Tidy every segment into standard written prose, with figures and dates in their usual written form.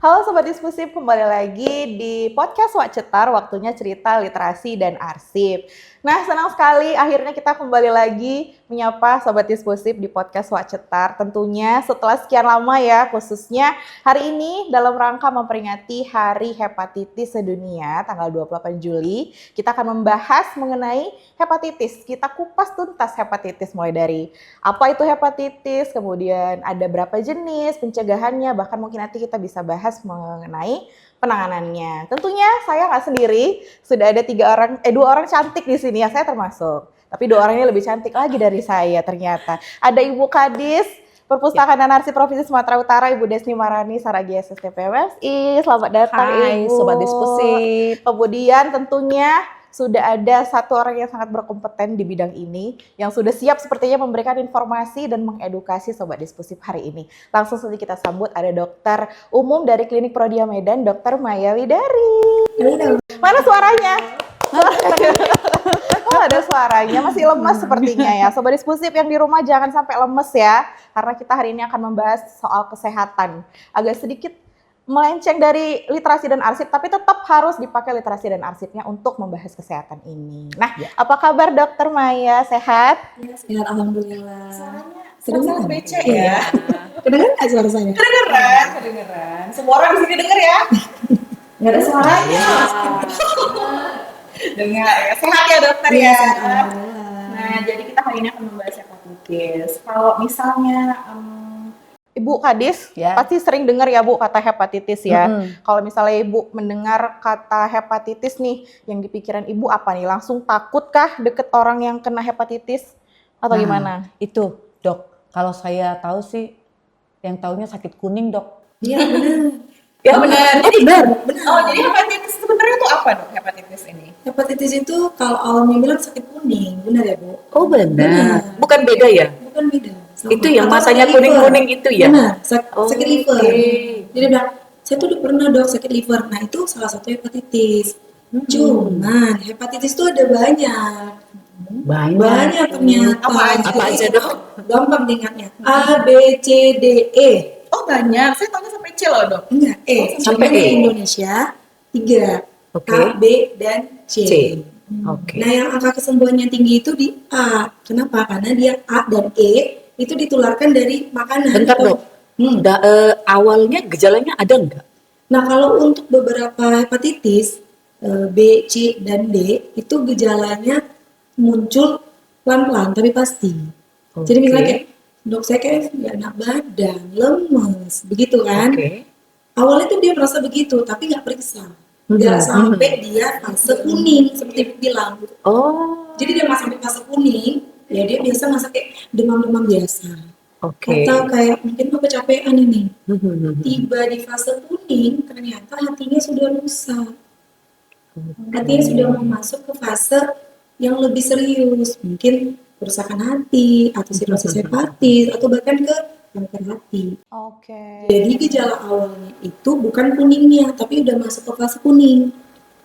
Halo Sobat Diskusi, kembali lagi di podcast Wak Cetar, waktunya cerita literasi dan arsip. Nah, senang sekali akhirnya kita kembali lagi menyapa Sobat Diskusi di podcast Wak Cetar. Tentunya setelah sekian lama ya, khususnya hari ini dalam rangka memperingati Hari Hepatitis Sedunia, tanggal 28 Juli, kita akan membahas mengenai hepatitis. Kita kupas tuntas hepatitis, mulai dari apa itu hepatitis, kemudian ada berapa jenis, pencegahannya, bahkan mungkin nanti kita bisa bahas mengenai penanganannya. Tentunya saya nggak sendiri, sudah ada dua orang cantik di sini ya, saya termasuk. Tapi dua orangnya lebih cantik lagi dari saya ternyata. Ada Ibu Kadis Perpustakaan dan Arsip Provinsi Sumatera Utara, Ibu Desni Marani Saragi SST PMSI. Selamat datang Hai, Ibu. Sobat Diskusi. Kemudian tentunya sudah ada satu orang yang sangat berkompeten di bidang ini, yang sudah siap sepertinya memberikan informasi dan mengedukasi Sobat Diskusi hari ini. Langsung saja kita sambut, ada dokter umum dari Klinik Prodia Medan, Dr. Maya Widari. Mana suaranya? Oh, ada suaranya, masih lemas sepertinya ya. Sobat Diskusi yang di rumah jangan sampai lemes ya, karena kita hari ini akan membahas soal kesehatan. Agak sedikit melenceng dari literasi dan arsip, tapi tetap harus dipakai literasi dan arsipnya untuk membahas kesehatan ini. Nah, apa kabar Dokter Maya? Sehat? Ya, sehat, alhamdulillah. Suaranya sangat becek ya. Kedengeran nggak suara saya? Kedengeran. Semua orang di sini denger ya. Nggak ada suaranya. Dengar ya. Sehat ya dokter ya. Alhamdulillah. Nah, jadi kita hari ini akan membahas hepatitis. Kalau misalnya Ibu Kadis, Ya. pasti sering dengar ya Bu kata hepatitis ya. Kalau misalnya Ibu mendengar kata hepatitis nih, yang di pikiran Ibu apa nih? Langsung takutkah deket orang yang kena hepatitis? Atau gimana? Itu, Dok. Kalau saya tahu sih, yang taunya sakit kuning, Dok. Iya benar. Ya benar. Jadi Benar. oh, jadi hepatitis sebenarnya itu apa dok hepatitis ini? Hepatitis itu kalau awalnya bilang sakit kuning, benar ya Bu? Oh, benar. Bukan beda ya? Bukan beda. Sama. Itu yang Atau matanya sakit kuning-kuning liver. itu ya? Benar, sakit liver. Oke. Jadi bilang, saya tuh udah pernah dok sakit liver. Nah itu salah satu hepatitis. Cuman hepatitis tuh ada banyak. Banyak ternyata. Apa aja, Dok? Gampang diingatnya. A, B, C, D, E. Oh banyak, saya tahunya sampai C loh dok. Enggak, Sampai Cuman di E. Indonesia 3. Oke. A, B, dan C. C. Oke. Nah, yang angka kesembuhannya tinggi itu di A. Kenapa? Karena dia A dan E itu ditularkan dari makanan. Bentar, Dok. Awalnya gejalanya ada nggak? Nah, kalau untuk beberapa hepatitis B, C, dan D itu gejalanya muncul pelan-pelan tapi pasti. Jadi Oke. misalnya kayak, dok saya kayak nggak enak badan, lemes, begitu kan? Oke. Awalnya tuh dia merasa begitu, tapi nggak periksa. Nggak sampai dia fase kuning, seperti Ibu bilang. Oh, Jadi dia masih sampai fase kuning, ya dia biasa merasa kayak demam-demam biasa. oke. Atau kayak mungkin mau kecapean ini. Tiba di fase kuning, ternyata hatinya sudah rusak. Hatinya sudah mau masuk ke fase yang lebih serius. Mungkin kerusakan hati, atau sirosis hepatis, atau bahkan ke kanker hati. Oke. Jadi gejala awalnya itu bukan kuningnya, tapi udah masuk ke fase kuning.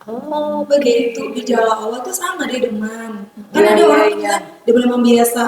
Oh, Begitu gejala awal tuh sama, dia demam. Kan Iya, ada iya, orang iya. dia demam biasa,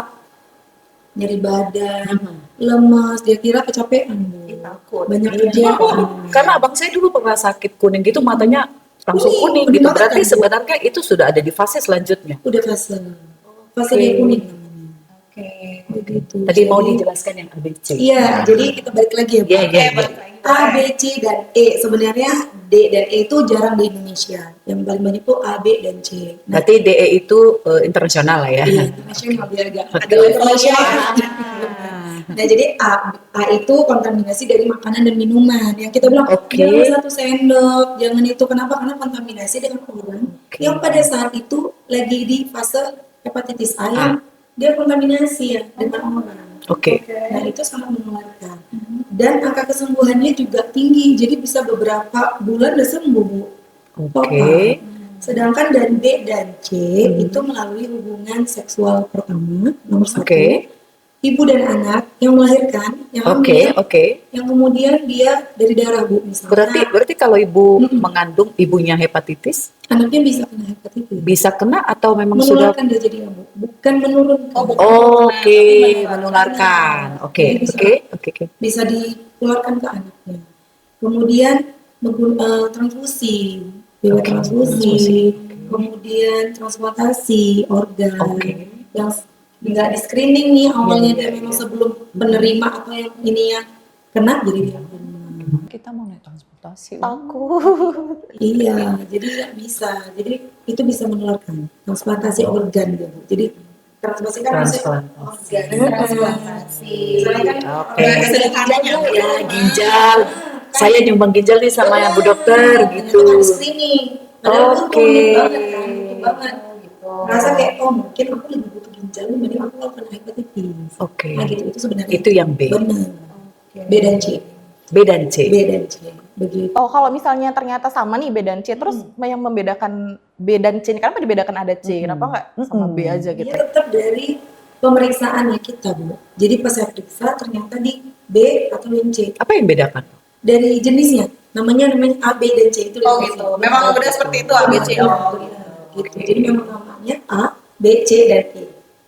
nyeri badan, lemas, dia kira kecapean. Takut. Banyak kerjaan. Karena abang saya dulu pernah sakit kuning gitu, matanya langsung Kuning, kuning gitu. udah Berarti makan. sebenarnya itu sudah ada di fase selanjutnya. Udah fase dia kuning namanya. Oke. Begitu. Tadi mau Jadi, dijelaskan yang ABC. Iya, jadi kita balik lagi ya Bu. Iya, iya, iya. A, B, C, dan E. Sebenarnya D dan E itu jarang di Indonesia. Yang paling banyak tuh A, B, dan C. Nah, Berarti DE itu internasional lah ya. iya, internasional biar agak ada internasional. Nah, jadi A itu kontaminasi dari makanan dan minuman. Yang kita bilang, Oke. jangan 1 sendok, jangan itu. Kenapa? Karena kontaminasi dengan orang yang pada saat itu lagi di fase hepatitis A yang dia kontaminasi ya dengan orang. Oke. Nah, itu sangat menularkan. Dan angka kesembuhannya juga tinggi, jadi bisa beberapa bulan udah sembuh, Bu. Oke. Total. Sedangkan dari B dan C itu melalui hubungan seksual pertama, nomor 1. Oke. Ibu dan anak yang melahirkan, yang Oke, hamil, oke. yang kemudian dia dari darah, Bu, misalnya. Berarti kalau ibu mengandung ibunya hepatitis Anaknya bisa kena hepatitis. bisa kena atau memang sudah Menularkan dia jadi Bu, bukan menurunkan. Oke, menularkan. Oke, Jadi bisa- oke, oke, oke. Bisa ditularkan ke anaknya. kemudian transfusi, biaya transfusi, kemudian transplantasi organ yang nggak di screening nih awalnya dia memang sebelum penerima atau yang ini ya kena jadi dia Kita mau naik transportasi. Takut. iya jadi nggak bisa jadi itu bisa menularkan transplantasi organ gitu jadi transplantasi kan maksudnya organ transplantasi misalnya kan Oke. sederhananya Ya, ginjal. Saya nyumbang ginjal nih sama Bu Dokter gitu. Itu kan screening. Padahal itu Oke. rumit banget kan, butuh banget. Merasa kayak mungkin aku lebih butuh ginjal, mending aku kalau kena hepatitis. Oke. Nah gitu itu sebenarnya. Itu yang B. Benar. B dan C. B dan C. B dan C. Begitu. Oh, kalau misalnya ternyata sama nih B dan C, terus yang membedakan B dan C, kenapa dibedakan ada C? Kenapa nggak sama B aja gitu? Dia tetap dari pemeriksaannya kita, Bu. Jadi pas saya periksa ternyata di B atau yang C. Apa yang bedakan? Dari jenisnya, namanya A, B dan C itu. Oh gitu. Memang udah seperti itu A, B, C. Oh gitu. Jadi memang namanya A, B, C dan E.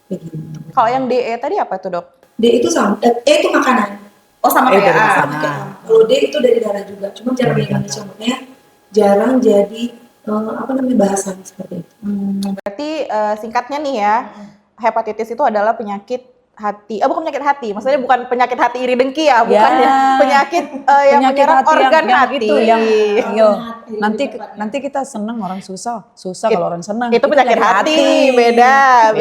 Begitu. Kalau yang DE tadi apa tuh, Dok? D itu sama, E itu makanan. Oh, sama Eh, kayak dari A. sana. Kalau D itu dari darah juga, cuma jarang di Indonesia makanya jarang jadi bahasan seperti itu. Berarti singkatnya nih ya, hepatitis itu adalah penyakit hati. Bukan penyakit hati, maksudnya bukan penyakit hati iri dengki ya, bukan ya. Penyakit yang Penyakit menyerang hati organ yang hati. itu yang yo Hati, nanti kita senang orang susah kalau orang senang Itu penyakit hati, beda.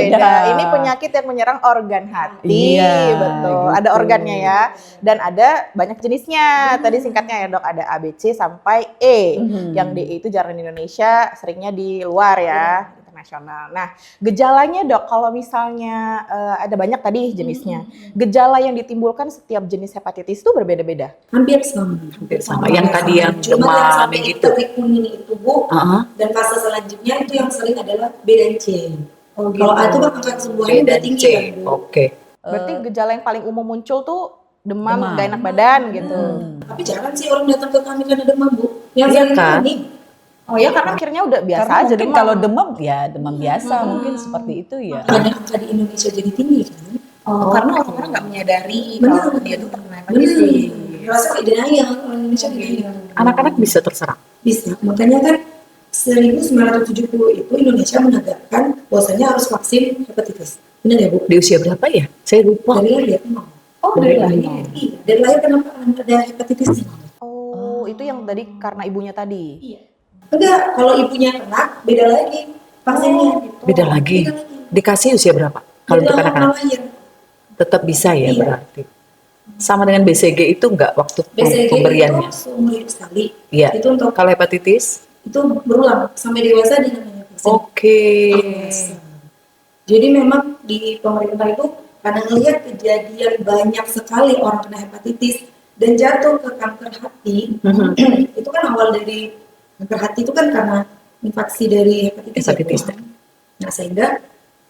Ini penyakit yang menyerang organ hati, Iya, betul. gitu. Ada organnya ya, dan ada banyak jenisnya. Tadi singkatnya ya Dok, ada A, B, C sampai E. Yang D itu jarang di Indonesia, seringnya di luar ya, internasional. Nah, gejalanya Dok, kalau misalnya ada banyak tadi jenisnya. Gejala yang ditimbulkan setiap jenis hepatitis itu berbeda-beda. hampir sama. Hampir sama. Yang tadi yang Cuma yang demam sampai yang di gitu. titik kuning itu Bu, dan fase selanjutnya itu yang sering adalah B dan C. Kalau A itu kan angka B kesembuhannya udah dan tinggi C. kan Bu. Oke. Berarti gejala yang paling umum muncul tuh demam, Demam. gak enak badan gitu. Tapi jarang sih orang datang ke kami karena demam Bu. Yang Iya sering kan? kuning. Oh ya, karena akhirnya udah biasa karena aja mungkin demam. kalau demam ya demam biasa mungkin seperti itu ya. Makanya angka di Indonesia jadi tinggi kan. Karena orang-orang nggak menyadari Benar. kalau dia tuh pernah Benar. hepatitis. Rasa kayak denial orang Indonesia gitu. Anak-anak bisa terserang. Bisa. Makanya kan 1970 itu Indonesia menegakkan bahwasanya harus vaksin hepatitis. Benar ya Bu? Di usia berapa ya? Saya lupa. Dari lahir emang. Oh, Dari dari lahir. Iya, dari lahir kenapa ada hepatitis? Oh, itu yang tadi karena ibunya tadi. Iya. Enggak, kalau ibunya kena beda lagi vaksinnya. Beda lagi. Beda lagi. Dikasih usia berapa? Kalau Beda untuk lagi anak-anak lahir. tetap bisa ya Iya. berarti. Sama dengan BCG itu enggak waktu BCG pemberiannya? itu seumur hidup sekali. Iya. Itu untuk Kalau hepatitis? itu berulang sampai dewasa dia namanya vaksin. Oke. Dewasa. Jadi memang di pemerintah itu karena ngelihat kejadian banyak sekali orang kena hepatitis dan jatuh ke kanker hati, itu kan awal dari kanker hati itu kan karena infeksi dari hepatitis. Hepatitis. Ya, Bu. Nah sehingga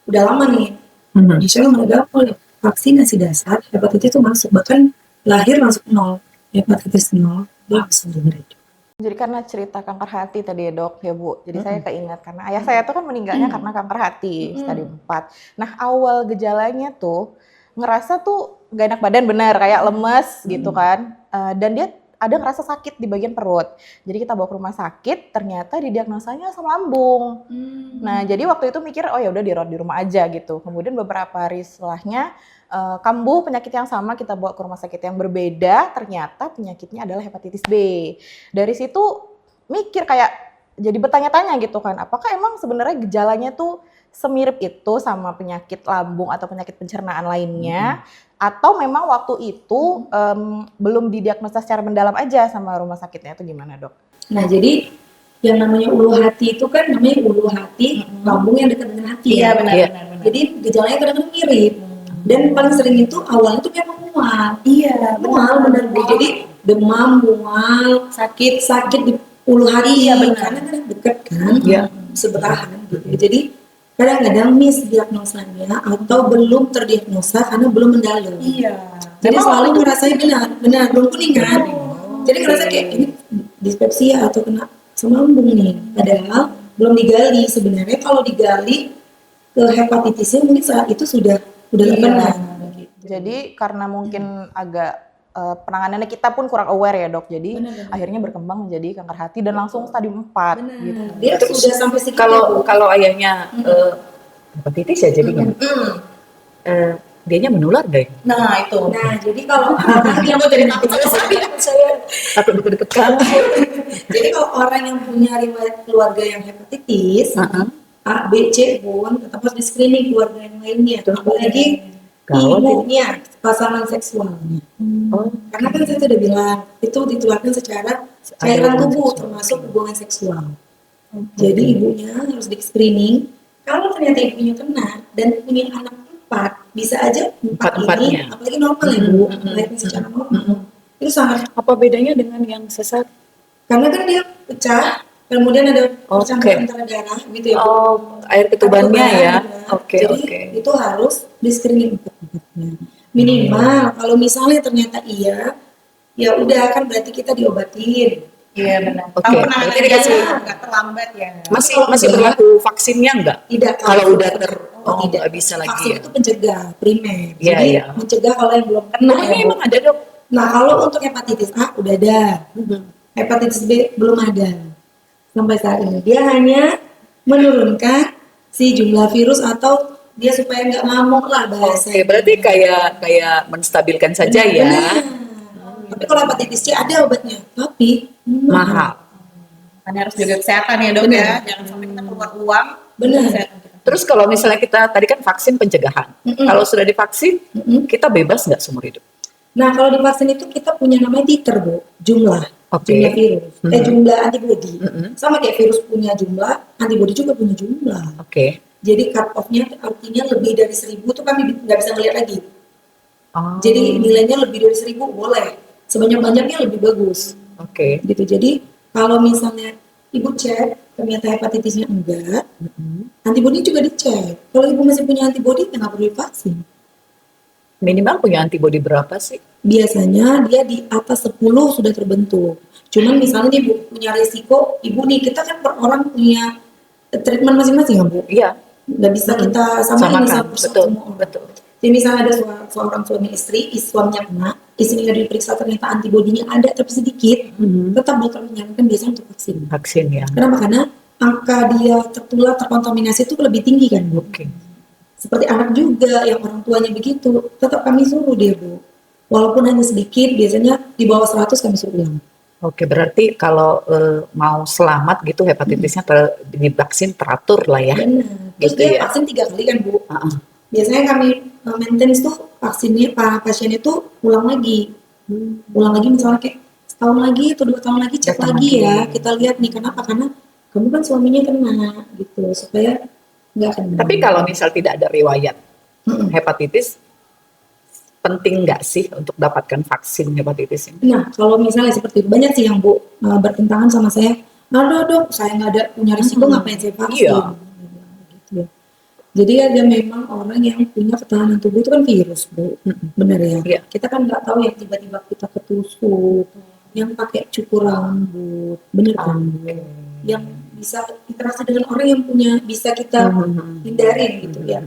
udah lama nih Mhm. Indonesia menegak oleh vaksinasi dasar hepatitis itu masuk bahkan lahir masuk 0 hepatitis 0 langsung dengerin. Jadi karena cerita kanker hati tadi ya Dok, ya Bu. Jadi saya keingat karena ayah saya tuh kan meninggalnya karena kanker hati stadium 4. Nah awal gejalanya tuh ngerasa tuh gak enak badan bener, kayak lemes gitu kan. Dan dia ada ngerasa sakit di bagian perut. Jadi kita bawa ke rumah sakit, ternyata didiagnosanya asam lambung. Nah jadi waktu itu mikir oh ya udah dirawat di rumah aja gitu. Kemudian beberapa hari setelahnya kambuh penyakit yang sama kita bawa ke rumah sakit yang berbeda, ternyata penyakitnya adalah hepatitis B. Dari situ mikir kayak jadi bertanya-tanya gitu kan, apakah emang sebenarnya gejalanya tuh semirip itu sama penyakit lambung atau penyakit pencernaan lainnya, atau memang waktu itu belum didiagnosa secara mendalam aja sama rumah sakitnya, itu gimana Dok? Nah jadi yang namanya ulu hati itu kan namanya ulu hati lambung yang dekat dengan hati ya. Iya. Jadi gejalanya kadang-kadang mirip. Dan paling sering itu awalnya tuh memang mual. Iya, mual benar Bu. Jadi demam, mual, sakit di ulu hati. Iya, karena kan dekat kan, Iya. sebelahan gitu. Jadi kadang-kadang misdiagnosanya atau belum terdiagnosa karena belum mendalam. Iya. Jadi selalu ngerasain benar belum kuning kan. Jadi ngerasa kayak ini dispepsia atau kena asam lambung nih. Padahal belum digali. Sebenarnya kalau digali ke hepatitisnya mungkin saat itu sudah terkena. Jadi karena mungkin agak penanganannya kita pun kurang aware ya dok. Jadi Benar. akhirnya berkembang menjadi kanker hati dan langsung stadium 4 Benar. gitu. Dia Terus sudah sampai segitu. kalau ayahnya hepatitis ya jadinya, dianya menular deh. Nah itu. Nah, jadi kalau orang yang jadi takut Saya takut deket-deketan. jadi kalau orang yang punya riwayat keluarga yang hepatitis, A, B, C pun tetap harus di screening keluarga yang lainnya. Apalagi Gawat ini. ibunya, pasangan seksualnya. Karena kan saya sudah bilang, itu ditularkan secara cairan tubuh, termasuk hubungan seksual. Jadi ibunya harus di screening. Kalau ternyata ibunya kena dan punya anak 4, bisa aja 4 ini, Empat-empatnya. apalagi normal ya Bu, melahirkan secara normal. Itu sangat, Apa bedanya dengan yang sesat? karena kan dia pecah, kemudian ada percampuran Oke. antara darah gitu ya Bu. Air ketubannya ya. Jadi itu harus di screening empat-empatnya. Minimal kalau misalnya ternyata iya, ya udah kan berarti kita diobatin. Iya benar. Oke. Tahu Berarti penanganannya dikasih- nggak terlambat ya. Masih berlaku vaksinnya enggak? Tidak. Kalau udah tidak. nggak bisa lagi Vaksin ya. itu pencegah primer. Iya, Jadi iya. mencegah kalau yang belum kena. Nomornya ya, Bu. emang ada dok? Nah kalau untuk hepatitis A udah ada, hepatitis B belum ada sampai saat ini. Dia hanya menurunkan si jumlah virus atau dia supaya nggak ngamuk lah bahasa. Oke, berarti kayak menstabilkan saja ya. Tapi kalau hepatitis C ada obatnya, tapi Mahal. Kan harus jaga kesehatan ya dok ya. Jangan sampai kita keluar uang. Benar. Kesehatan kita. Terus kalau misalnya kita tadi kan vaksin pencegahan, kalau sudah divaksin kita bebas nggak seumur hidup? Nah kalau di vaksin itu kita punya namanya titer Bu, jumlah Oke. jumlah virus, jumlah antibody. Sama kayak virus punya jumlah, antibody juga punya jumlah. Oke. Jadi cut off-nya artinya lebih dari 1000 tuh kami nggak bisa ngeliat lagi. Oh, Jadi nilainya lebih dari 1000 boleh, sebanyak-banyaknya lebih bagus. Oke. Gitu. Jadi kalau misalnya ibu cek ternyata hepatitisnya enggak, antibody juga dicek. Kalau ibu masih punya antibody, kenapa perlu divaksin? Minimal punya antibody berapa sih? Biasanya dia di atas 10 sudah terbentuk. Cuman misalnya ibu punya risiko, ibu nih kita kan per orang punya treatment masing-masing ya Bu. Iya. Nggak bisa kita samain Samakan. sama Betul. semua orang. Betul. Jadi misalnya ada seorang suami istri, suaminya kena, istrinya diperiksa ternyata antibodinya ada tapi sedikit, tetap dokter menyarankan biasanya untuk vaksin. Vaksin ya. Kenapa? Karena angka dia tertular, terkontaminasi itu lebih tinggi kan Bu. Oke. Seperti anak juga yang orang tuanya begitu, tetap kami suruh dia Bu. Walaupun hanya sedikit, biasanya di bawah 100 kami suruh ulang. Oke, berarti kalau mau selamat gitu hepatitisnya divaksin teratur lah ya. Benar. Terus Gitu dia ya. vaksin 3 kali kan Bu. Heeh. Biasanya kami maintenance tuh vaksinnya pasiennya tuh ulang lagi. Ulang lagi misalnya kayak setahun lagi atau 2 tahun lagi cek Datang lagi lagi. ya. Kita lihat nih kenapa, karena kamu kan suaminya kena gitu supaya nggak kena. Tapi kalau misal tidak ada riwayat hepatitis, penting nggak sih untuk dapatkan vaksin hepatitis ini? Nah, kalau misalnya seperti itu, banyak sih yang Bu bertentangan sama saya. Aduh dok, saya nggak ada punya risiko, ngapain saya vaksin? Iya. Gitu ya. Jadi ada memang orang yang punya ketahanan tubuh itu kan virus Bu, benar ya? Iya. Kita kan nggak tahu yang tiba-tiba kita ketusuk, yang pakai cukur rambut, bener kan? Yang bisa interaksi dengan orang yang punya bisa kita hindarin gitu ya.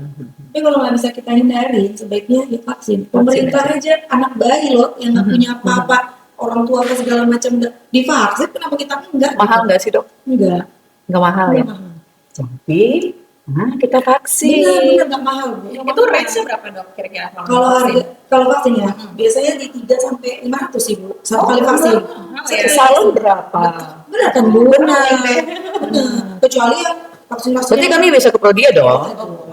Tapi kalau nggak bisa kita hindarin, sebaiknya ya vaksin. Pemerintah aja anak bayi loh yang nggak punya apa-apa, orang tua apa segala macam udah divaksin, kenapa kita enggak? Mahal nggak sih dok? Enggak. Nggak mahal ya. Mahal. Jadi, kita vaksin. Benar nggak mahal Bu. Itu range-nya berapa dok kira-kira? Kalau harga kalau vaksin ya, biasanya di 3 sampai 500 sih Bu, satu kali vaksin. ya. Salon berapa? Benar kan Bu? Benar. Kecuali yang vaksin-vaksin. Berarti kami bisa ke Prodia dong.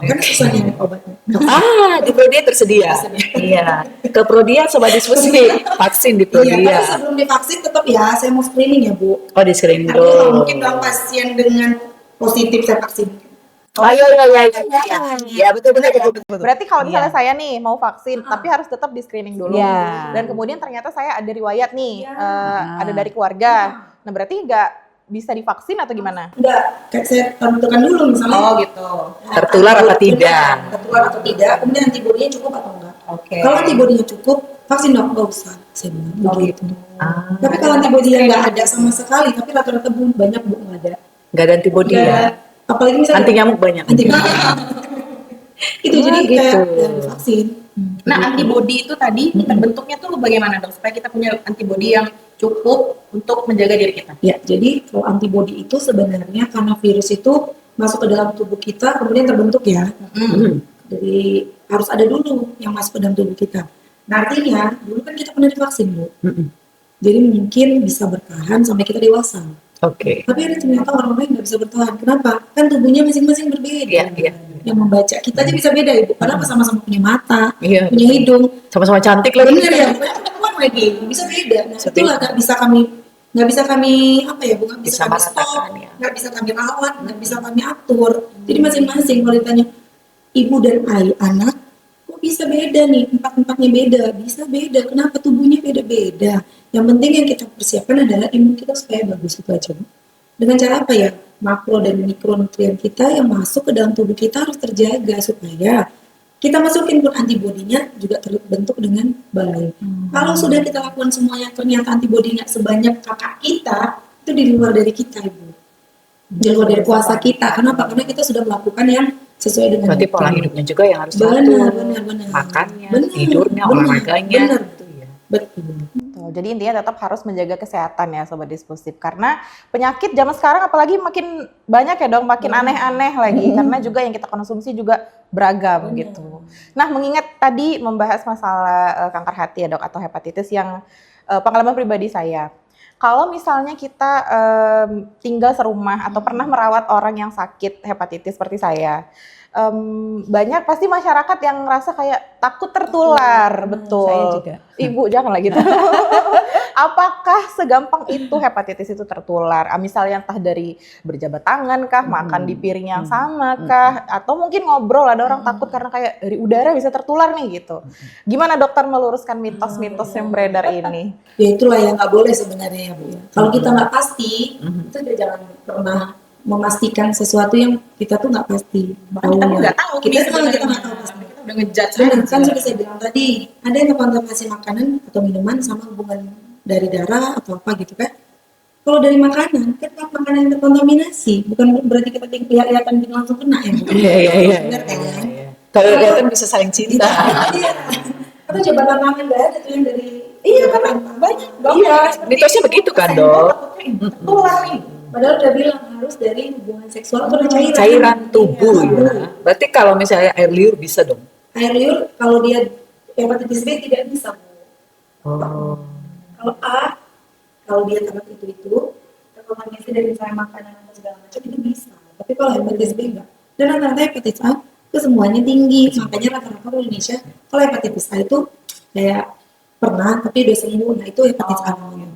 Kan susah nih obatnya. Di Prodia tersedia. Iya. Ke Prodia sobat diskusi vaksin di Iya, Prodia. tapi sebelum divaksin tetap ya saya mau screening ya Bu. Oh, di screening Karena nggak dulu. mungkin dong pasien dengan positif saya vaksin. Ayo, ya betul. Berarti kalau misalnya saya nih mau vaksin, tapi harus tetap di screening dulu. Iya. Dan kemudian ternyata saya ada riwayat nih, ada dari keluarga. Nah berarti nggak bisa divaksin atau gimana? Enggak, kayak saya tentukan dulu misalnya. gitu. Tertular apa tidak? Tertular atau tidak, kemudian antibodinya cukup atau enggak. Oke. Kalau antibodinya cukup, vaksin dong, nggak usah. Saya bilang begitu. Ah, Tapi kalau antibodinya nggak ada sama sekali, tapi rata-rata Bu, banyak Bu nggak ada. nggak ada antibody Nggak ya? ada. Apalagi misalnya Anti nyamuk banyak. anti itu Oh, jadi gitu. kayak ya, vaksin. Nah, antibodi itu tadi terbentuknya tuh bagaimana dok? Supaya kita punya antibodi yang cukup untuk menjaga diri kita. Ya, jadi kalau antibodi itu sebenarnya karena virus itu masuk ke dalam tubuh kita, kemudian terbentuk ya. Jadi harus ada dulu yang masuk ke dalam tubuh kita. Nah, artinya dulu kan kita pernah divaksin, Bu. Jadi mungkin bisa bertahan sampai kita dewasa. Oke. Tapi ada ternyata orang-orang yang nggak bisa bertahan. Kenapa? Kan tubuhnya masing-masing berbeda. Iya. Yang membaca kita aja bisa beda, Ibu. Padahal sama-sama punya mata, Iya. punya hidung. Sama-sama cantik lagi. Bener ya, perempuan lagi bisa beda. Nah, itulah nggak bisa kami apa ya, Bu? Nggak bisa kami stop, meratakan, ya. nggak bisa kami rawat, nggak bisa kami atur. Jadi masing-masing kalau ditanya ibu dan ayah anak, kok bisa beda nih? Empat-empatnya beda, bisa beda. Kenapa tubuhnya beda-beda? Yang penting yang kita persiapkan adalah imun kita supaya bagus itu aja, Bu. Dengan cara apa ya? Makro dan mikronutrien kita yang masuk ke dalam tubuh kita harus terjaga supaya kita masukin pun antibodinya juga terbentuk dengan baik. Kalau sudah kita lakukan semuanya ternyata antibodi nggak sebanyak kakak kita, itu di luar dari kita, Ibu. Di luar dari kuasa kita. Kenapa? Karena kita sudah melakukan yang sesuai dengan Berarti itu. pola hidupnya juga yang harus Benar, diatur. benar. Makannya, Benar, tidurnya, benar, olahraganya. benar. Gitu ya. Betul. Tuh, jadi intinya tetap harus menjaga kesehatan ya Sobat Diskursif. Karena penyakit zaman sekarang apalagi makin banyak ya dong, makin aneh-aneh lagi. Karena juga yang kita konsumsi juga beragam gitu. Nah, mengingat tadi membahas masalah kanker hati ya dok, atau hepatitis yang pengalaman pribadi saya. Kalau misalnya kita tinggal serumah atau pernah merawat orang yang sakit hepatitis seperti saya, banyak pasti masyarakat yang ngerasa kayak takut tertular, betul. Saya juga. Ibu janganlah gitu. Apakah segampang itu hepatitis itu tertular? Misalnya entah dari berjabat tangan kah, makan di piring yang sama kah, atau mungkin ngobrol ada orang takut karena kayak dari udara bisa tertular nih gitu. Gimana dokter meluruskan mitos-mitos yang beredar ini? Ya itulah yang nggak boleh sebenarnya ya, Bu. Kalau kita nggak pasti, itu jangan pernah memastikan sesuatu yang kita tuh nggak pasti. Kita nggak tahu. Kita nggak tahu pasti. Kita udah ngejudge. Benar, kan sudah saya bilang tadi, ada yang terkontaminasi makanan atau minuman sama hubungan dari darah atau apa gitu kan. Kalau dari makanan, kan makanan yang terkontaminasi, bukan berarti kita kelihatan langsung kena ya. Iya. Benar kan? Kalau kelihatan bisa saling cinta. Iya. Atau jabatan tangan nggak ada tuh yang dari Karena banyak dok. Iya, mitosnya begitu kan dok. Tertular nih. Padahal udah bilang harus dari hubungan seksual atau dari cairan. Cairan tubuh ya. Berarti kalau misalnya air liur bisa dong. Air liur kalau dia hepatitis B tidak bisa. Oh. Kalau A, kalau dia taraf itu terkontaminasi dari misalnya makanan atau segala macam itu bisa. Tapi kalau hepatitis B enggak. Dan rata-rata hepatitis A itu semuanya tinggi. Makanya rata-rata di Indonesia kalau hepatitis A itu kayak pernah tapi udah sembuh. Nah itu hepatitis A namanya.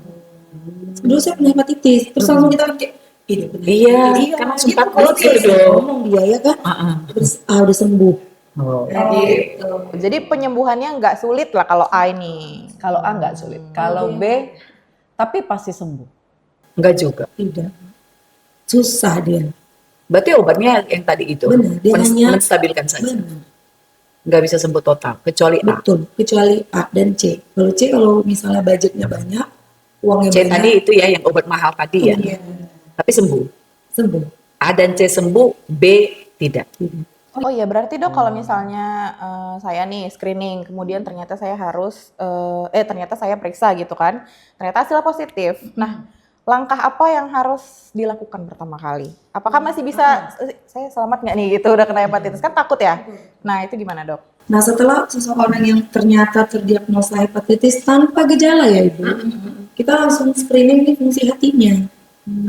Dulu saya punya hepatitis, terus langsung kita kayak Iya, kan langsung gitu, takut dia gitu dong. ngomong dia ya kan, terus udah sembuh. Oh. Gitu. Jadi penyembuhannya nggak sulit lah kalau A ini. Kalau A nggak sulit. Kalau B, tapi pasti sembuh. Enggak juga. Tidak, susah dia. Berarti obatnya yang tadi itu Benar, dia hanya- menstabilkan saja. Benar. Nggak bisa sembuh total, kecuali A. Betul, kecuali A dan C. Kalau C kalau misalnya budgetnya banyak, uangnya C banyak, tadi itu ya yang obat mahal tadi ya. iya, Tapi sembuh. sembuh. A dan C sembuh, B tidak. Oh iya, berarti dok kalau misalnya saya nih screening, kemudian ternyata saya harus, ternyata saya periksa gitu kan, ternyata hasil positif. Nah, langkah apa yang harus dilakukan pertama kali? Apakah masih bisa, saya selamat nggak nih gitu udah kena hepatitis? Kan takut ya? Nah itu gimana dok? Nah setelah seseorang yang ternyata terdiagnosa hepatitis tanpa gejala ya Ibu, kita langsung screening nih fungsi hatinya.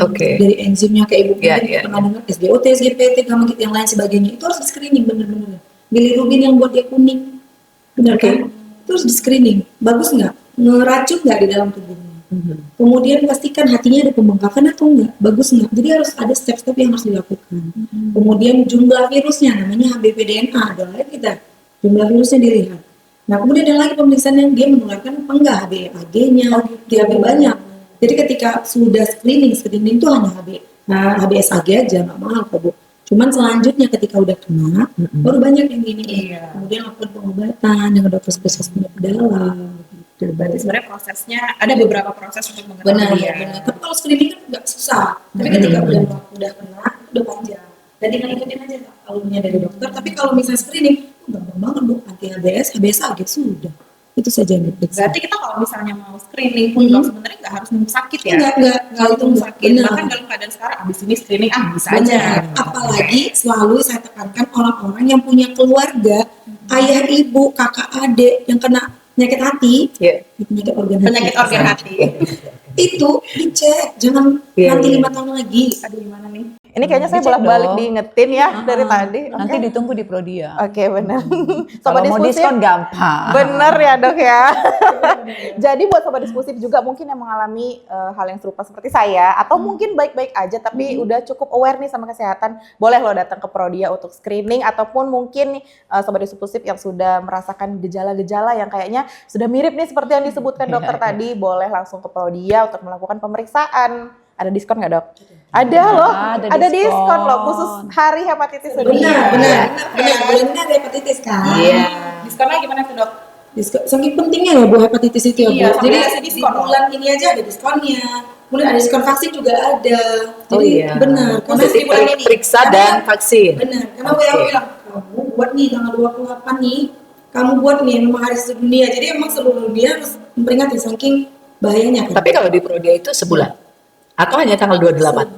Oke. Dari enzimnya kayak Ibu Iya, mungkin iya. pernah dengar SGOT, SGPT, gamma gitu yang lain sebagainya, itu harus di screening bener-bener. Bilirubin yang buat dia kuning, bener kan? Itu harus di screening, bagus nggak? Ngeracun nggak di dalam tubuhnya? Kemudian pastikan hatinya ada pembengkakan atau enggak, bagus enggak. Jadi harus ada step-step yang harus dilakukan. Kemudian jumlah virusnya, namanya HBP-DNA, ada lagi kita. Jumlah virusnya dilihat. Nah kemudian ada lagi pemeriksaan yang dia menularkan apa enggak, HbAg-nya, HB banyak. Jadi ketika sudah screening itu hanya HBsAg aja, nggak mahal kok Bu. Cuman selanjutnya ketika udah kena, baru banyak yang ini. Kemudian lakukan pengobatan dengan dokter spesialis penyakit dalam. Berarti sebenarnya prosesnya, ada beberapa proses untuk Benar, mengetahui ya. benar. Tapi kalau screening kan nggak susah. Tapi ketika udah kena, udah panjang. Dan tinggal ikutin aja alurnya dari dokter. Tapi kalau misalnya screening, gampang banget Bu. Anti HBs, BSAG sudah. Itu saja yang diperiksa. Berarti kita kalau misalnya mau screening pun dok, sebenarnya nggak harus nunggu sakit ya? Enggak itu Nunggu enggak. sakit. Benar. Bahkan dalam keadaan sekarang abis ini screening bisa Benar. aja. Apalagi selalu saya tekankan orang-orang yang punya keluarga, ayah, ibu, kakak, adik yang kena penyakit hati, Iya. penyakit organ Penyakit organ hati. itu dicek, jangan Iya, nanti iya. 5 tahun lagi. Aduh gimana nih? Ini kayaknya saya Dicek bolak-balik dong. diingetin ya dari tadi. Nanti ditunggu di Prodia. Oke benar. Kalau Sobat mau diskusi. diskon gampang. Bener ya dok ya. Jadi buat sobat diskusi juga mungkin yang mengalami hal yang serupa seperti saya atau mungkin baik-baik aja tapi udah cukup aware nih sama kesehatan, boleh lo datang ke Prodia untuk screening ataupun mungkin sobat diskusi yang sudah merasakan gejala-gejala yang kayaknya sudah mirip nih seperti yang disebutkan dokter tadi, boleh langsung ke Prodia untuk melakukan pemeriksaan. Ada diskon nggak dok? Ada loh, ada diskon loh khusus hari hepatitis sedunia. Benar. Bulan ini ada hepatitis kan? Iya. Diskonnya gimana tuh dok? Diskon, saking pentingnya loh Bu hepatitis itu ya Bu. Iya, sampai Jadi dikasih di diskon loh. bulan ini aja ada diskonnya. Kemudian ada diskon vaksin juga ada. Oh Jadi iya. benar. Karena Khusus di bulan ini periksa Karena- dan vaksin. Benar. Karena Oke. WHO bilang kamu buat nih tanggal 28 nih, kamu buat nih memang hari sedunia. Jadi emang seluruh dunia harus memperingati saking bahayanya kan. Tapi kalau di Prodia itu sebulan atau hanya tanggal 28?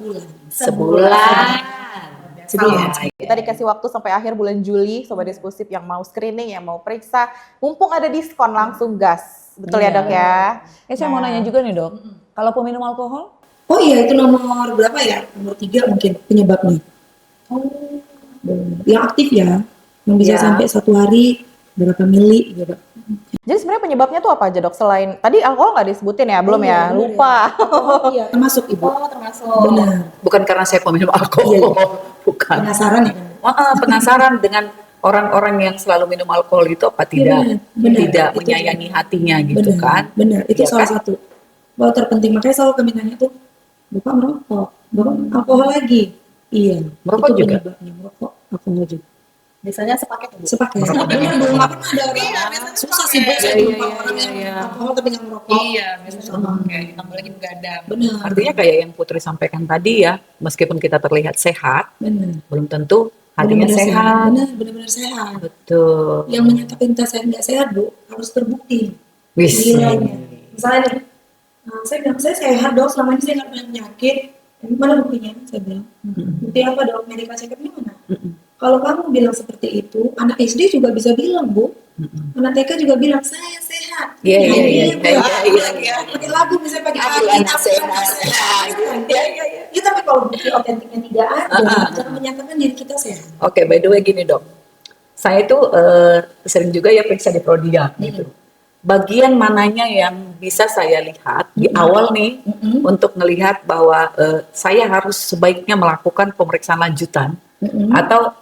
Sebulan. Sebulan. Kita dikasih waktu sampai akhir bulan Juli, sobat diskusi yang mau screening, yang mau periksa, mumpung ada diskon langsung gas. Betul ya Iya. dok ya? Saya mau nanya juga nih dok, kalau peminum alkohol? Oh iya itu nomor berapa ya? Nomor 3 mungkin penyebabnya. Yang aktif ya, yang bisa Ya. sampai 1 hari berapa mili gitu. Jadi sebenarnya penyebabnya tuh apa aja dok? Selain tadi alkohol nggak disebutin ya, belum Iya, ya? benar Lupa. Oh iya, termasuk Ibu. Termasuk. Benar. Bukan karena saya peminum alkohol, Iya, bukan. Penasaran ya kan? Penasaran dengan orang-orang yang selalu minum alkohol itu apa tidak Benar. tidak Itu menyayangi benar. hatinya gitu Benar, kan? benar. Itu Iya salah kan? satu. Bahwa terpenting makanya selalu kami tanya tuh, Bapak merokok, Bapak alkohol lagi. Iya. Merokok itu juga? penyebabnya, merokok, alkohol juga. Biasanya sepaket Bu. Sepaket. Merokok Benar, belum nggak pernah ada orang. biasanya Susah sepaket. sih Bu, saya Iya, jumpa iya, orang yang iya. alkohol tapi nggak merokok. Iya, biasanya sepaket. Ditambah lagi begadang. Benar. Artinya kayak yang Putri sampaikan tadi ya, meskipun kita terlihat sehat, benar. belum tentu hatinya Benar-benar sehat. Benar, benar-benar sehat. Betul. Yang menyatakan kita sehat nggak sehat Bu, harus terbukti. Wis. Nilainya. Misalnya nih, saya bilang saya sehat dok, selama ini saya nggak punya penyakit. Mana buktinya? Saya bilang. Bukti apa dok? Medical check-up-nya mana? Kalau kamu bilang seperti itu, anak SD juga bisa bilang Bu. Anak TK juga bilang saya sehat. Iya, Nah, iya, ini iya, Bu, iya, ya. iya, iya. Pakai lagu misalnya pakai Aku hati, anak aku sehat. anak sehat. Iya, iya, iya. Ya tapi kalau bukti otentiknya tidak ada, jangan menyatakan diri kita sehat. Oke, by the way gini dok, saya itu sering juga ya periksa di Prodia gitu. Bagian mananya yang bisa saya lihat di awal nih untuk melihat bahwa saya harus sebaiknya melakukan pemeriksaan lanjutan atau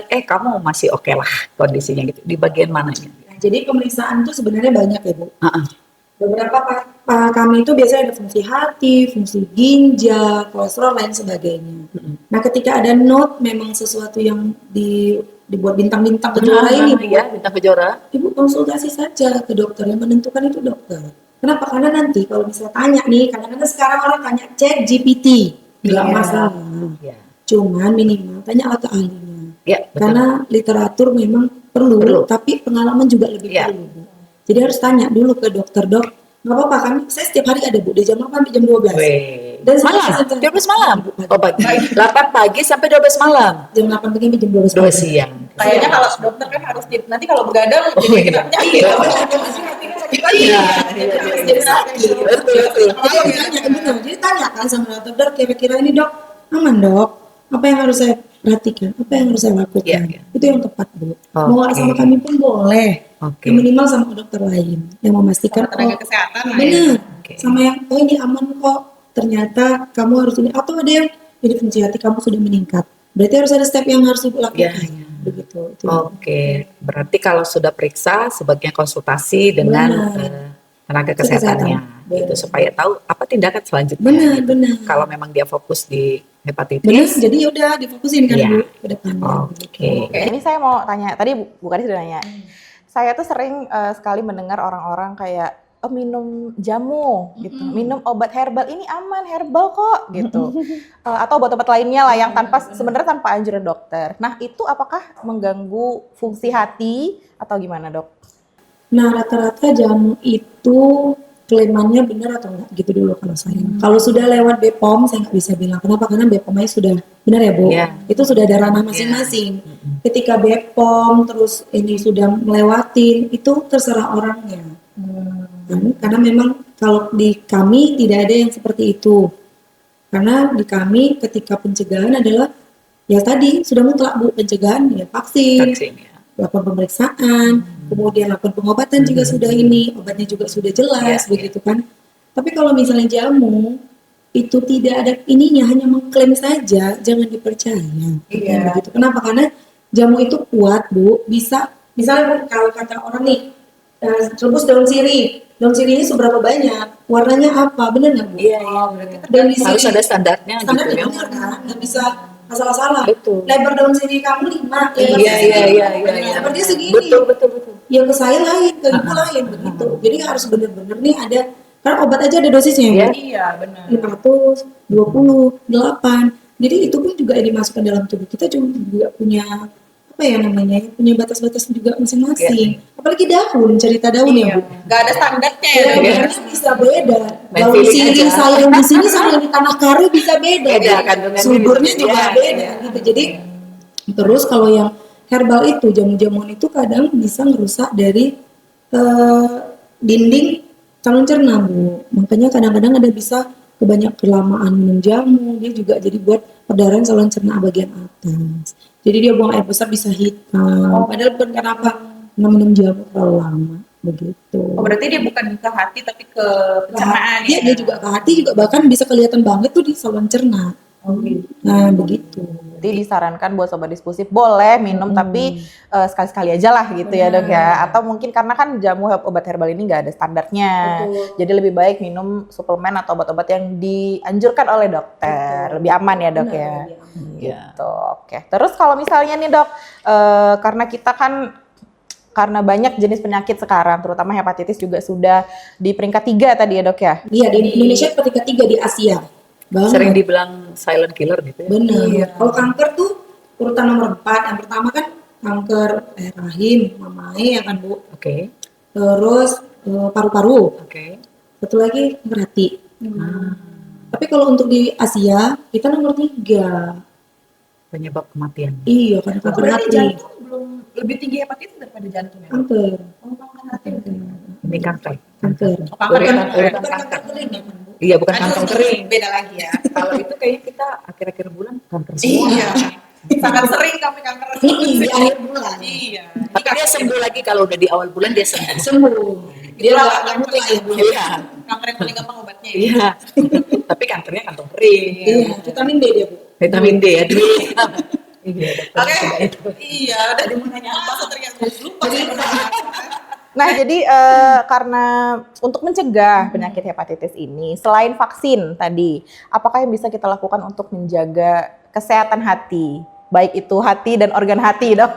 kamu masih oke lah kondisinya gitu. Di bagian mananya? Nah, jadi pemeriksaan itu sebenarnya banyak ya Bu. Ah, ah. Beberapa kami itu biasanya ada fungsi hati, fungsi ginjal, kolesterol, lain sebagainya. Nah, ketika ada note memang sesuatu yang dibuat bintang-bintang kejora ini, Bu, ya, bintang kejora. Ibu konsultasi saja ke dokter, yang menentukan itu dokter. Kenapa? Karena nanti kalau misalnya tanya nih, kadang-kadang sekarang orang tanya cek GPT, nggak Iya. masalah. Ya, Cuman minimal tanya atau ahlinya. ya betul. Karena literatur memang perlu, Perlu. tapi pengalaman juga lebih Iya. perlu. Bu. Jadi harus tanya dulu ke dokter, dok, nggak apa-apa kan? Saya setiap hari ada Bu, dari jam 8 sampai jam 12. Weh. Dan Malam, saya- 12 malam. Pagi. Oh pagi. 8 pagi sampai 12 malam. Jam 8 pagi sampai jam 12 2 pagi. siang. Kayaknya kalau dokter kan harus nanti kalau begadang jadi iya. kita penyakit. Iya. Iya, Betul, betul. Jadi tanya, benar. Jadi tanya kan sama dokter, kira-kira ini dok, aman dok? Apa yang harus saya perhatikan? Apa yang harus saya lakukan? Iya, iya. Itu yang tepat Bu. Mau nggak Oke. sama kami pun boleh. Oke. Yang minimal sama dokter lain yang memastikan Tenaga kesehatan lah ya. benar. Oke. Sama yang oh ini aman kok. Ternyata kamu harus ini atau ada yang jadi fungsi hati kamu sudah meningkat. Berarti harus ada step yang harus ibu lakukan. Iya, iya. Begitu. Itu. Oke, berarti kalau sudah periksa sebaiknya konsultasi dengan Benar. tenaga kesehatannya, Kesehatan. gitu Benar. supaya tahu apa tindakan selanjutnya. Benar, gitu. benar. Kalau memang dia fokus di hepatitis, Benar. Jadi udah difokusin kan Iya. Bu ke depannya. Oke. Oke, ini saya mau tanya, tadi Bu Kadis sudah nanya. Saya tuh sering sekali mendengar orang-orang kayak minum jamu gitu, minum obat herbal ini aman, herbal kok gitu. Atau obat-obat lainnya lah yang sebenarnya tanpa anjuran dokter. Nah, itu apakah mengganggu fungsi hati atau gimana, Dok? Nah, rata-rata jamu itu klaimannya benar atau enggak gitu dulu kalau saya. Kalau sudah lewat BPOM, saya nggak bisa bilang. Kenapa? Karena BPOM-nya sudah benar ya, Bu. Iya. Itu sudah ada ranah masing-masing. Ketika BPOM terus ini sudah melewatin, itu terserah orangnya. Karena memang kalau di kami tidak ada yang seperti itu. Karena di kami ketika pencegahan adalah ya tadi sudah mutlak, Bu, pencegahan ya vaksin. Ya. Lakukan pemeriksaan, kemudian lakukan pengobatan juga sudah ini, obatnya juga sudah jelas, begitu kan. Tapi kalau misalnya jamu, itu tidak ada ininya, hanya mengklaim saja, jangan dipercaya. Begitu. Kenapa? Karena jamu itu kuat, Bu, bisa, misalnya Bu, kalau kata orang nih, rebus daun sirih ini seberapa banyak, warnanya apa, benar nggak Bu? Iya. Dan di Harus sini, ada standarnya standar gitu ya. benar kan, nggak bisa salah-salah. Betul. Lebar daun sirih kamu 5, lebar Iya. lebar dia segini. Betul. Yang ke saya lain, ke ibu lain begitu. Jadi harus benar-benar nih ada, karena obat aja ada dosisnya ya, Bu. Iya, benar. 500, 20, 8. Jadi itu pun juga yang dimasukkan dalam tubuh kita juga punya apa ya namanya, punya batas-batas juga masing-masing. Apalagi daun, cerita daun ya, Bu. Nggak ada standarnya ya, Ya, Dok, ya. daunnya bisa beda. Main Daun feeling sirih aja. saya yang di sini sama yang di tanah karu bisa beda. Beda, kandungannya Suburnya bisa juga beda. beda gitu. Jadi terus kalau yang herbal itu, jamu-jamuan itu kadang bisa merusak dari dinding saluran cerna, Bu. Makanya kadang-kadang ada bisa kebanyak kelamaan minum jamu, dia juga jadi buat perdarahan saluran cerna bagian atas. Jadi dia buang air besar bisa hitam. Padahal bukan kenapa minum jamu terlalu lama begitu. Oh, berarti dia bukan ke hati tapi ke pencernaan Dia, ya? dia juga ke hati juga bahkan bisa kelihatan banget tuh di saluran cerna. Nah begitu. Jadi disarankan buat sobat diskusi boleh minum tapi sekali-sekali aja lah gitu ya, Dok ya. Atau mungkin karena kan jamu obat herbal ini nggak ada standarnya. Jadi lebih baik minum suplemen atau obat-obat yang dianjurkan oleh dokter. Lebih aman ya, Dok ya. Gitu. Oke. Terus kalau misalnya nih, Dok, karena kita kan karena banyak jenis penyakit sekarang, terutama hepatitis juga sudah di peringkat 3 tadi ya, Dok ya. Iya, di Indonesia peringkat 3 di Asia. Sering dibilang silent killer gitu ya. Bener. Kalau kanker tuh urutan nomor 4. Yang pertama kan kanker rahim, mamai ya kan, Bu. Oke. Terus paru-paru. Oke. Satu lagi kanker hati. Tapi kalau untuk di Asia kita nomor 3. Penyebab kematian. Iya, kan kanker Berarti hati. jantung belum lebih tinggi hepatitis daripada jantung ya? Kanker. Ini kanker. Kanker. Oh, kanker Urutan- kan? urutan Bukan kanker. kanker kering ya kan, Bu? Iya, bukan Aduh, kantong kering. Beda lagi ya. Kalau itu kayaknya kita akhir-akhir bulan kanker semua. Iya. Sangat sering kami kanker. Di akhir bulan. Iya. Tapi dia sembuh lagi kalau udah di awal bulan dia sembuh. Sembuh. Dia nggak mutlak ya, Bu. Iya. Kanker yang paling gampang obatnya ya. Iya. Tapi kankernya kantong kering. Iya, vitamin D dia, Bu. Vitamin D ya. Iya, Oke. dokter. Iya, udah mau nanya apa ternyata lupa. Nah, jadi karena untuk mencegah penyakit hepatitis ini, selain vaksin tadi, apakah yang bisa kita lakukan untuk menjaga kesehatan hati? Baik itu hati dan organ hati, dong.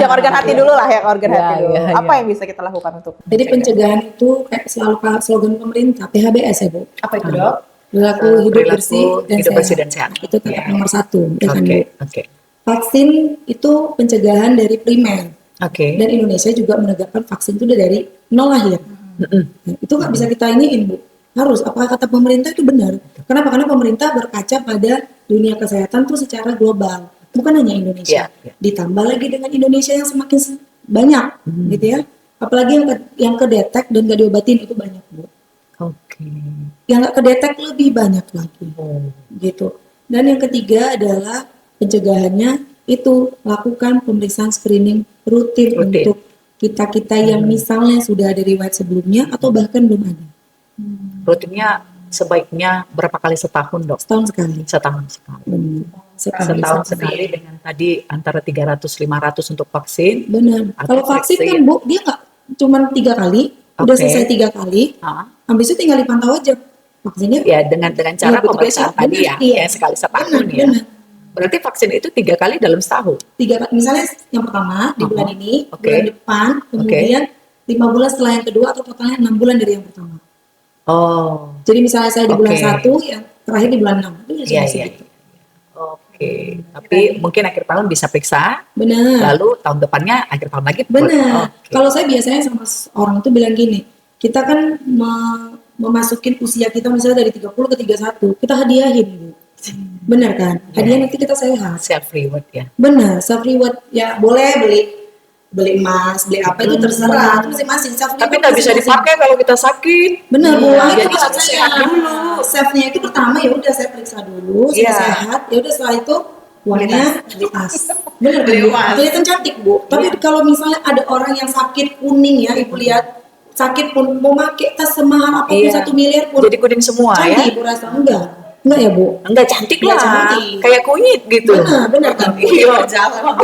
Yang organ hati dulu lah, yang organ Ya, hati dulu. ya, Apa ya. yang bisa kita lakukan untuk Jadi pencegahan itu kayak selalu slogan pemerintah, PHBS ya, Bu. Apa itu, Dok? Perilaku hidup Perilaku bersih dan hidup sehat. bersih dan sehat. Itu tetap nomor 1. Ya kan, Oke, Bu? oke. Vaksin itu pencegahan dari primer. Oke. Dan Indonesia juga menegakkan vaksin itu dari nol lahir. Nah, itu nggak bisa kita iniin, Bu. Harus. Apakah kata pemerintah itu benar? Kenapa? Karena pemerintah berkaca pada dunia kesehatan tuh secara global. Bukan hanya Indonesia. Iya. Ditambah lagi dengan Indonesia yang semakin banyak, gitu ya. Apalagi yang kedetek dan gak diobatin itu banyak, Bu. Oke. Yang nggak kedetek lebih banyak lagi, Oh. gitu. Dan yang ketiga adalah pencegahannya itu lakukan pemeriksaan screening rutin. Untuk kita yang misalnya sudah ada riwayat sebelumnya atau bahkan belum ada. Rutinnya sebaiknya berapa kali setahun, Dok? Setahun sekali. Setahun sekali. Setahun Sekali dengan tadi antara 300-500 untuk vaksin. Benar. Atau Kalau vaksin vaksin. kan, Bu, dia nggak cuma 3 kali, udah Oke. selesai 3 kali, Ah, habis itu tinggal dipantau aja vaksinnya. ya dengan cara Iya, betul, pemeriksaan biasa. tadi ya, Benar, iya. yang sekali setahun Benar, ya. benar. Berarti vaksin itu 3 kali dalam setahun. 3 kali, misalnya yang pertama di bulan ini, Oke. bulan depan, kemudian 5 bulan setelah yang kedua atau totalnya 6 bulan dari yang pertama. Oh, Jadi misalnya saya di bulan Oke. 1, yang terakhir di bulan 6. Itu iya, bisa iya. gitu. Oke. Oke. Tapi mungkin akhir tahun bisa periksa, Benar. lalu tahun depannya akhir tahun lagi. Benar. Oke. Kalau saya biasanya sama orang tuh bilang gini, kita kan memasukin usia kita misalnya dari 30 ke 31, kita hadiahin, Bu. Benar kan? Hadiah nanti kita sehat. Self reward ya. Benar, self reward ya boleh beli emas, beli apa itu terserah, itu masing-masing. Self Tapi reward nggak bisa masing-masing. dipakai kalau kita sakit. Benar, Bu. Iya, Itu jadi maksud harus saya. sehat dulu. Self-nya itu pertama ya udah saya periksa dulu, saya Iya. sehat, ya udah setelah itu uangnya di tas. Benar kan, Beli Bu? emas. Kelihatan cantik, Bu. Tapi kalau misalnya ada orang yang sakit kuning ya, Ibu lihat sakit pun mau pakai tas semahal apapun Iya. 1 miliar pun Jadi kuning semua ya. cantik, Ibu rasa enggak ya, Bu? Enggak cantik Nggak lah. cantik. Kayak kunyit gitu. Benar kan, Bu? Iya. Jalan.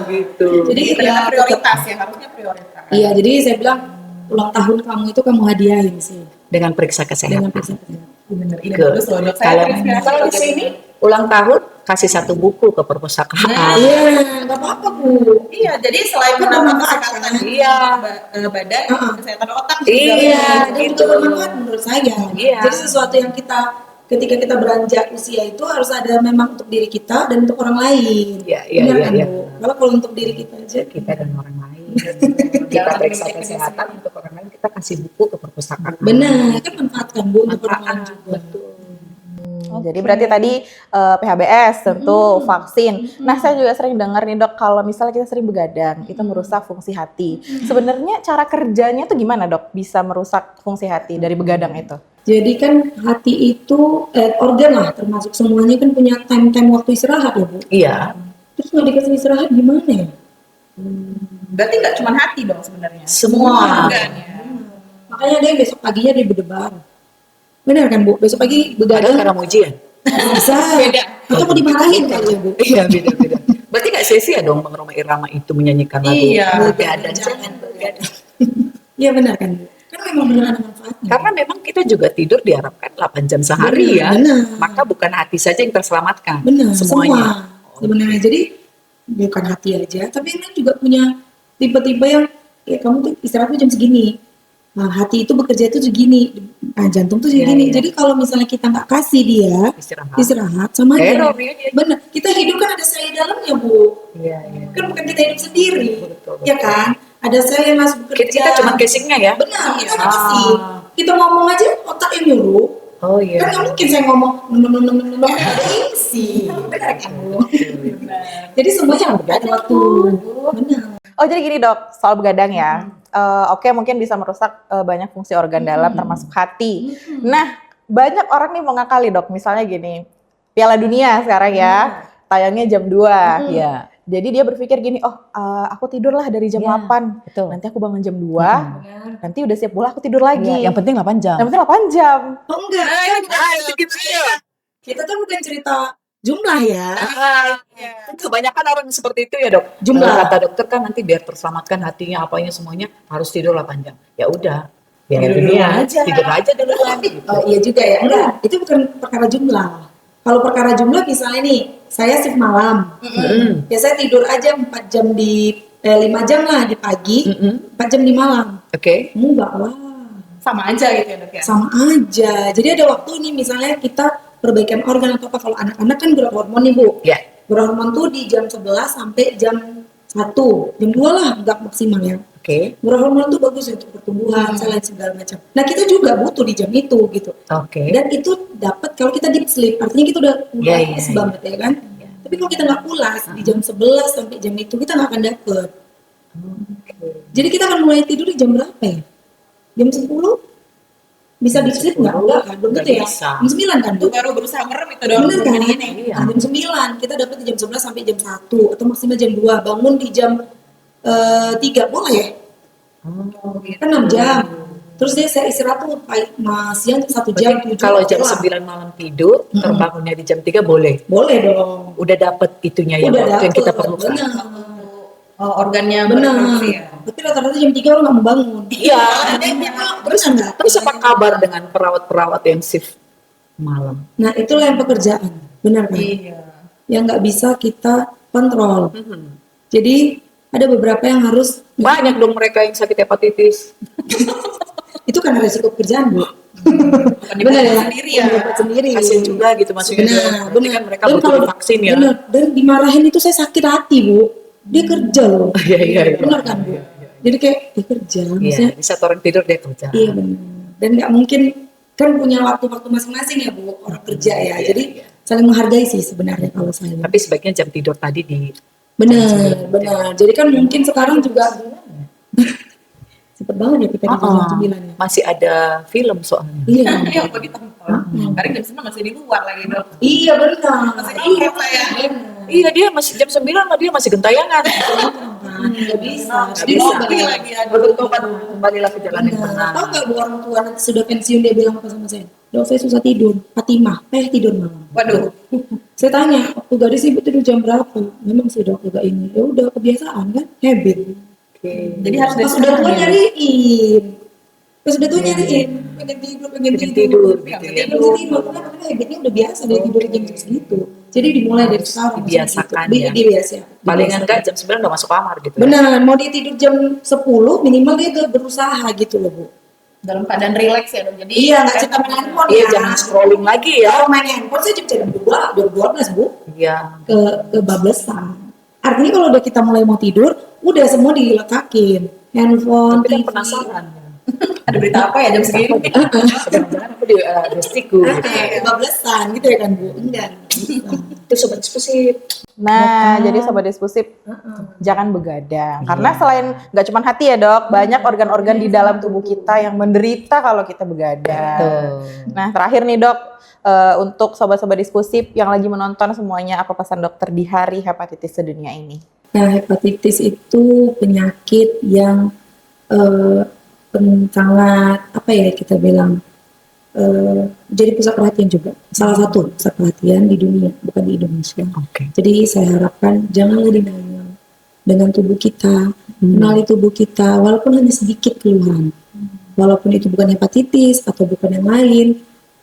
Gitu. Jadi Ternyata ya prioritas ya, harusnya prioritas. iya, jadi saya bilang ulang tahun kamu itu kamu hadiahin sih Dengan periksa dengan kesehatan. periksa kesehatan. Bener, ini Good. bagus loh dok. Saya Kalau terinspirasi kalau di belajar sini ini. ulang tahun kasih 1 buku ke perpustakaan. Iya, nggak apa-apa, Bu. Iya, jadi selain Kan menambah bermanfaat, kesehatan kan? iya. badan, kesehatan otak juga. Iya. Dan gitu. juga bermanfaat menurut saya. Iya. Jadi sesuatu yang kita ketika kita beranjak usia itu harus ada memang untuk diri kita dan untuk orang lain. Iya, iya, Benar iya, kan, iya. Bu? Kalau untuk diri kita aja, Kita dan orang lain. kita Jangan periksa berpikir kesehatan untuk orang lain, kita kasih buku ke perpustakaan. benar kan manfaatkan, Bu, untuk orang lain Manfaat, juga. betul. Jadi berarti tadi PHBS tentu vaksin. Nah, saya juga sering dengar nih dok, kalau misalnya kita sering begadang, itu merusak fungsi hati. Sebenarnya cara kerjanya tuh gimana dok? Bisa merusak fungsi hati dari begadang itu? Jadi kan hati itu organ lah, termasuk semuanya kan punya time-time waktu istirahat ya, Bu. Iya. Terus nggak dikasih istirahat gimana ya? Berarti nggak cuma hati dong sebenarnya. Semua. Organ ya. Makanya ada yang besok paginya dia berdebar. Benar kan, Bu? Besok pagi Padahal begadang karena ujian. bisa. Beda. Atau mau dimarahin kali ya, Bu? Iya, beda-beda. Berarti nggak sia-sia dong Bang Roma Irama itu menyanyikan lagu Iya. Begadang, jangan begadang. Iya benar kan, Bu? Kan memang benar ada manfaatnya. Karena memang kita juga tidur diharapkan 8 jam sehari ya. Benar. Maka bukan hati saja yang terselamatkan. Benar, Semuanya. semua. Sebenarnya jadi bukan hati aja, tapi kan juga punya tipe-tipe yang ya kamu tuh istirahatnya jam segini. Nah, hati itu bekerja itu segini, nah, jantung tuh Iya, segini. iya. Jadi kalau misalnya kita nggak kasih dia istirahat sama aja. Error ya dia. Benar, kita hidup kan ada sel di dalamnya, Bu. Iya, iya. Kan bukan kita hidup sendiri, Betul, betul. ya kan? Ada sel yang masuk bekerja. Kita cuma casingnya ya. Benar, kita Iya. nggak kasih. Kita ngomong aja otak yang nyuruh. Oh iya. Kan nggak mungkin saya ngomong ada isi. Benar kan, Bu? Jadi semuanya ada waktu. Benar. Oh jadi gini dok, soal begadang ya. Oke mungkin bisa merusak banyak fungsi organ dalam termasuk hati. Nah banyak orang nih mengakali dok, misalnya gini, Piala Dunia sekarang ya, tayangnya jam 2. Iya, Jadi dia berpikir gini, oh aku tidurlah dari jam Iya. 8, betul. nanti aku bangun jam 2, nanti udah siap bola aku tidur lagi. Iya, yang penting 8 jam. Yang penting 8 jam. Oh enggak, kan kita kan bukan cerita jumlah ya. Kebanyakan orang seperti itu ya dok. Jumlah. Kata dokter kan nanti biar terselamatkan hatinya apanya semuanya harus tidur 8 jam. Ya udah. Ya Tidur dulu aja. Tidur aja duluan. Gitu. Oh iya juga ya. Enggak, itu bukan perkara jumlah. Kalau perkara jumlah misalnya nih, saya shift malam. Ya saya tidur aja 4 jam 5 jam lah di pagi, 4 jam di malam. Oke. Enggak lah. Sama aja gitu ya dok ya. Sama aja. Jadi ada waktu nih misalnya kita perbaikan organ atau apa. Kalau anak-anak kan berhormon nih, Bu. Ya. Berhormon tuh di jam 11 sampai jam 1. Jam 2 lah enggak maksimal ya. Oke. Hormon tuh bagus untuk pertumbuhan, selain segala macam. Nah, kita juga butuh di jam itu gitu. Oke. Dan itu dapat kalau kita deep sleep, artinya kita udah Iya, pulas iya, banget ya kan. Tapi kalau kita nggak pulas di jam 11 sampai jam itu kita nggak akan dapet. Jadi kita akan mulai tidur di jam berapa ya? Jam 10? Bisa deep sleep nggak? Enggak kan? Belum Nggak tentu ya. bisa. Jam 9 kan? Itu baru berusaha merem itu dok. Bener kan? Ini. Iya. Nah, jam 9 kita dapat di jam 11 sampai jam 1 atau maksimal jam 2. Bangun di jam 3 boleh ya? Kan 6 jam. Terus dia saya istirahat tuh siang 1 jam, 7 Kalau jam lah. 9 malam tidur, terbangunnya di jam 3 boleh. Boleh dong. Udah dapet itunya ya, Udah waktu yang kita dapet, perlukan. benar. Organnya Benar. berfungsi ya. Tapi rata-rata jam 3 orang nggak mau bangun. Iya. Terus enggak? Terus apa kabar dengan perawat-perawat yang shift malam? Nah, itulah yang pekerjaan. Benar kan? Iya. Yang nggak bisa kita kontrol. Jadi ada beberapa yang harus Banyak dong mereka yang sakit hepatitis. itu karena resiko pekerjaan, Bu. Benar ya, sendiri ya. dapat sendiri. Kasian juga gitu maksudnya. Benar, Berarti kan mereka Dan butuh kalau vaksin ya. Benar, dan dimarahin itu saya sakit hati, Bu. Dia kerja loh. Iya. Benar kan, Bu? Jadi kayak dia kerja, Iya, maksudnya di saat orang tidur dia kerja. iya benar. Dan nggak mungkin kan punya waktu-waktu masing-masing ya, Bu, orang kerja ya. Iya, Jadi saling menghargai sih sebenarnya kalau saya. Tapi sebaiknya jam tidur tadi di Benar. Jadi kan mungkin sekarang juga cepet banget ya kita di jam 9 ya. masih ada film soalnya. Iya. Iya, kok ditonton. Karena jam 9 masih di luar lagi dong. Iya benar. Masih Iya apa ya? Iya, dia masih jam 9 dia masih gentayangan. Nggak bisa. Di mobil lagi ada. Bertobat kembalilah ke jalan yang benar. Tahu nggak Bu, orang tua nanti sudah pensiun dia bilang apa sama saya? Dok, saya susah tidur. Fatimah, tidur malam. Waduh. Saya tanya, waktu gadis ibu tidur jam berapa? Memang sih dok, agak ini. Ya udah kebiasaan kan, habit. Jadi harus Pas udah tua nyariin. Pas udah tua nyariin. Pengen tidur. Pengen tidur, gitu ya. Tidur. Karena habitnya udah biasa dia tidur jam segitu. Jadi dimulai dari sekarang. Dibiasakan gitu. ya. Dibiasakan. Palingan enggak jam 9 udah masuk kamar gitu. Benar, mau dia tidur jam 10 minimal dia udah berusaha gitu loh Bu. Dalam keadaan rileks ya dong. Jadi Iya, nggak cerita main handphone Iya, ya. jangan scrolling lagi ya. Kalau main handphone saya jam 12 Bu Iya. ke bablasan. Artinya kalau udah kita mulai mau tidur, udah semua dilekakin. Handphone, Tapi kan TV. penasaran. ada berita apa ya jam segini? Jangan-jangan aku di dostiku. Bablasan gitu ya kan Bu? Enggak. Itu sobat diskusi. Nah, jadi sobat diskusi jangan begadang. Karena selain nggak cuma hati ya dok, banyak organ-organ di dalam tubuh kita yang menderita kalau kita begadang. Nah, terakhir nih dok, untuk sobat-sobat diskusi yang lagi menonton semuanya, apa pesan dokter di hari hepatitis sedunia ini? Nah, hepatitis itu penyakit yang sangat apa ya kita bilang jadi pusat perhatian juga. Salah satu pusat perhatian di dunia, bukan di Indonesia. Oke. Jadi saya harapkan janganlah denial dengan tubuh kita, kenali tubuh kita, walaupun hanya sedikit keluhan, walaupun itu bukan hepatitis atau bukan yang lain,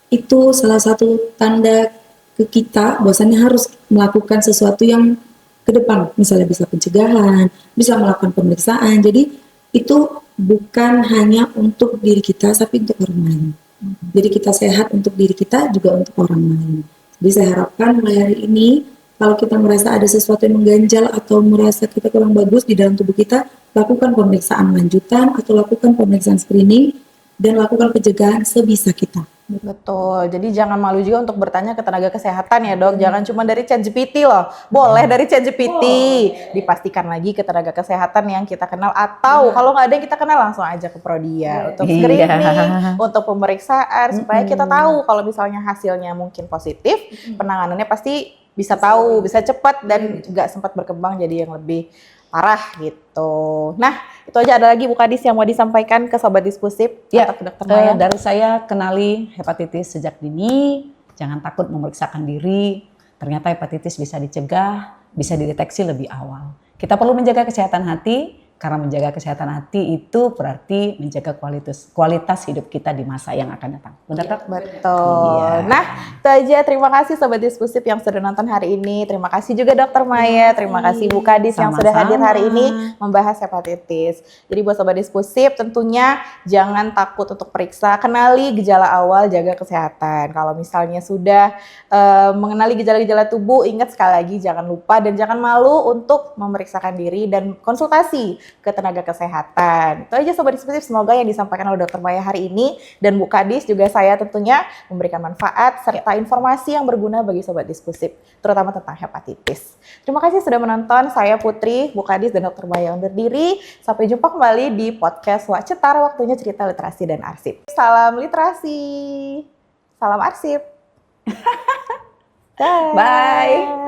itu salah satu tanda ke kita bahwasannya harus melakukan sesuatu yang ke depan, misalnya bisa pencegahan, bisa melakukan pemeriksaan. Jadi itu bukan hanya untuk diri kita, tapi untuk orang lain. Jadi kita sehat untuk diri kita, juga untuk orang lain. Jadi saya harapkan mulai hari ini, kalau kita merasa ada sesuatu yang mengganjal atau merasa kita kurang bagus di dalam tubuh kita, lakukan pemeriksaan lanjutan atau lakukan pemeriksaan screening dan lakukan pencegahan sebisa kita. Betul, jadi jangan malu juga untuk bertanya ke tenaga kesehatan ya dok. Jangan cuma dari ChatGPT loh, boleh dari ChatGPT. Dipastikan lagi ke tenaga kesehatan yang kita kenal, atau kalau nggak ada yang kita kenal langsung aja ke Prodia untuk screening, untuk pemeriksaan, supaya kita tahu kalau misalnya hasilnya mungkin positif, penanganannya pasti bisa tahu, bisa cepat dan nggak sempat berkembang jadi yang lebih parah gitu. Nah, itu aja. Ada lagi Bu Kadis yang mau disampaikan ke sobat diskusi Ya, atau ke dokter Maya? dari saya kenali hepatitis sejak dini, jangan takut memeriksakan diri. Ternyata hepatitis bisa dicegah, bisa dideteksi lebih awal. Kita perlu menjaga kesehatan hati, karena menjaga kesehatan hati itu berarti menjaga kualitas hidup kita di masa yang akan datang. Benar tak? Betul. Iya. Nah, itu aja. Terima kasih sobat diskusi yang sudah nonton hari ini. Terima kasih juga dokter Maya. Terima kasih Bu Kadis yang sudah hadir hari ini membahas hepatitis. Jadi buat sobat diskusi tentunya jangan takut untuk periksa. Kenali gejala awal, jaga kesehatan. Kalau misalnya sudah mengenali gejala-gejala tubuh, ingat sekali lagi jangan lupa dan jangan malu untuk memeriksakan diri dan konsultasi ke tenaga kesehatan. Itu aja sobat diskusi, semoga yang disampaikan oleh dokter Maya hari ini dan Bu Kadis juga saya tentunya memberikan manfaat serta informasi yang berguna bagi sobat diskusi, terutama tentang hepatitis. Terima kasih sudah menonton. Saya Putri, Bu Kadis dan dokter Maya undur diri. Sampai jumpa kembali di podcast Wak Cetar, waktunya cerita literasi dan arsip. Salam literasi, salam arsip. Bye.